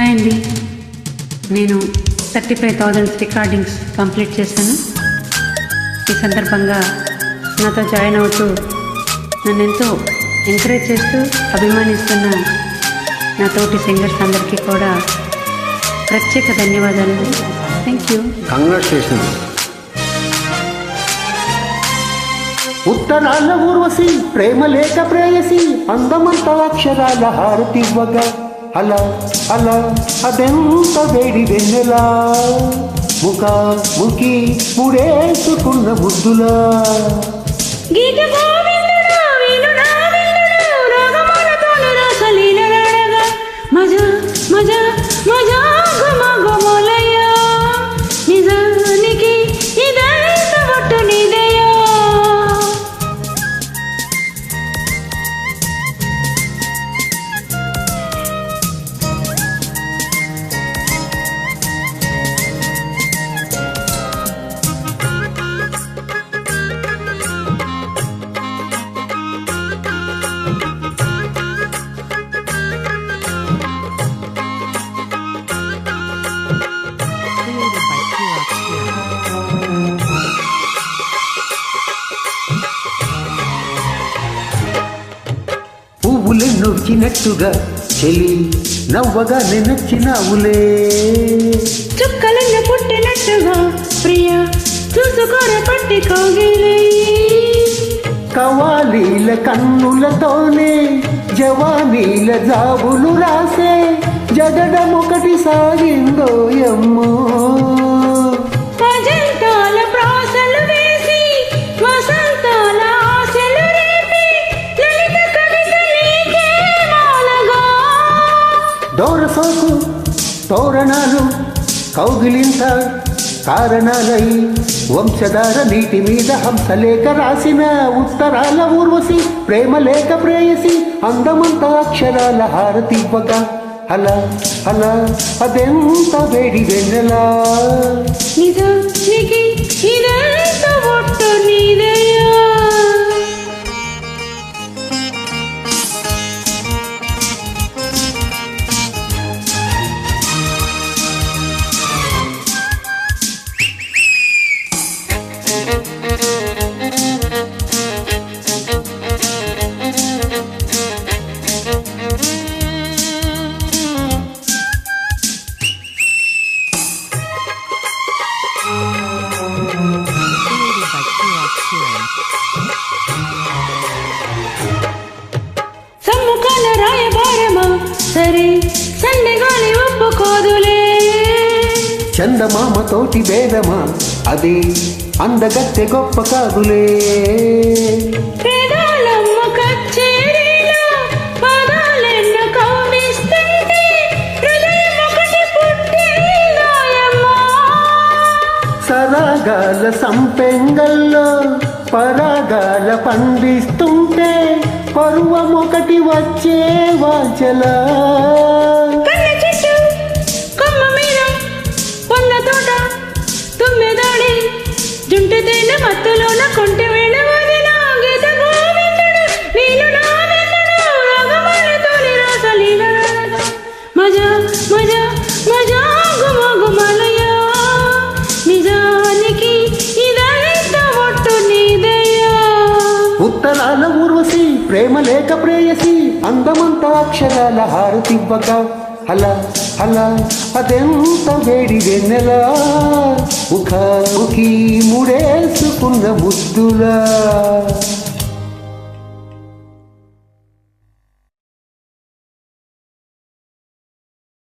Hi అండి, నేను 35,000 recordings complete చేశాను. ఈ సందర్భంగా నాతో జాయిన్ అవుతూ నన్ను ఎంతో ఎంకరేజ్ చేస్తూ అభిమానిస్తున్న నా తోటి సింగర్స్ అందరికీ కూడా ప్రత్యేక ధన్యవాదాలు. Thank you. కంగ్రాచులేషన్స్. ఉత్తరాల ఊర్వశి, ప్రేమ లేక ప్రేయసి, అందమంత అక్షరాల హారతివ్వగా అలా అలా అదెంత వేడి వెన్నెలా, ముఖి ముడేసుకున్న ముద్దులా. గీత గోవిందుడా వీణుడా వీణుడా రాగమాలతోను రాసలీలలాడగా మజా మజా మజా గుమ గుమలయ్యా, నిజానికి ఇదంత ఒట్టు నీదయ్యా. పువ్వులు నొచ్చినట్టుగా చెలి నవ్వగా నచ్చినావులే, చుక్కలన్న పుట్టినట్టుగా ప్రియ చూసుకోర పట్టి కౌగిలే. కవాలీల కన్నులతోనే జవానీల జాబులు రాసే జగడమొకటి సాగిందోయమ్మో. అజంతాల ప్రాసలు వేసి వసంతాల ఆశలు రేపి లలిత కవితలీకే మాలగా. దోరసోకు తోరణాలు కౌగిలింత కారణాలై వంశధార నీటి మీద హంసలేఖ రాసిన ఉత్తరాల ఊర్వశి, ప్రేమ లేక ప్రేయసి, అందమంత అక్షరాల హారతివ్వగా అలా అలా అదెంత వేడి వెన్నెలా. నిజానికి ఇదంత ఒట్టు నీదయ్యా. సమ్ముఖాల రాయబారమా సరే సండెగాలి ఒప్పుకోదులే. చందమామ తోటి భేదమా అది అందగత్తె గొప్ప కాదులే. పేదాలమ్మ కచ్చేరీలో పదాలెన్న కౌగిస్తుంటే హృదయం ఒకటి పుట్టిందాయమ్మా. సరాగాల సంపెంగల్లో పరాగాల పండిస్తుంటే పరువమొకటి వచ్చే వాచలా. కన్న చెట్టు కొమ్మ మీద పొన్న తోట తుమ్మెదాడి జుంటు తేన మత్తులోన కొంటె వేణ వదిన గీత గోవిందుడు వీణుడా వీణుడా రాగమాలతోని రాసలీలలాడగా మజా మజా మజా గుమ గుమలయ్యా, నిజానికి ఇదంత ఒట్టు నీదయ్యా. ఉత్తరాల ఊర్వశి, ప్రేమ లేక ప్రేయసి, అందమంత అక్షరాల హారతివ్వగా అలా అలా అదెంత వేడి వెన్నెలా, ముఖి ముడేసుకున్న ముద్దులా.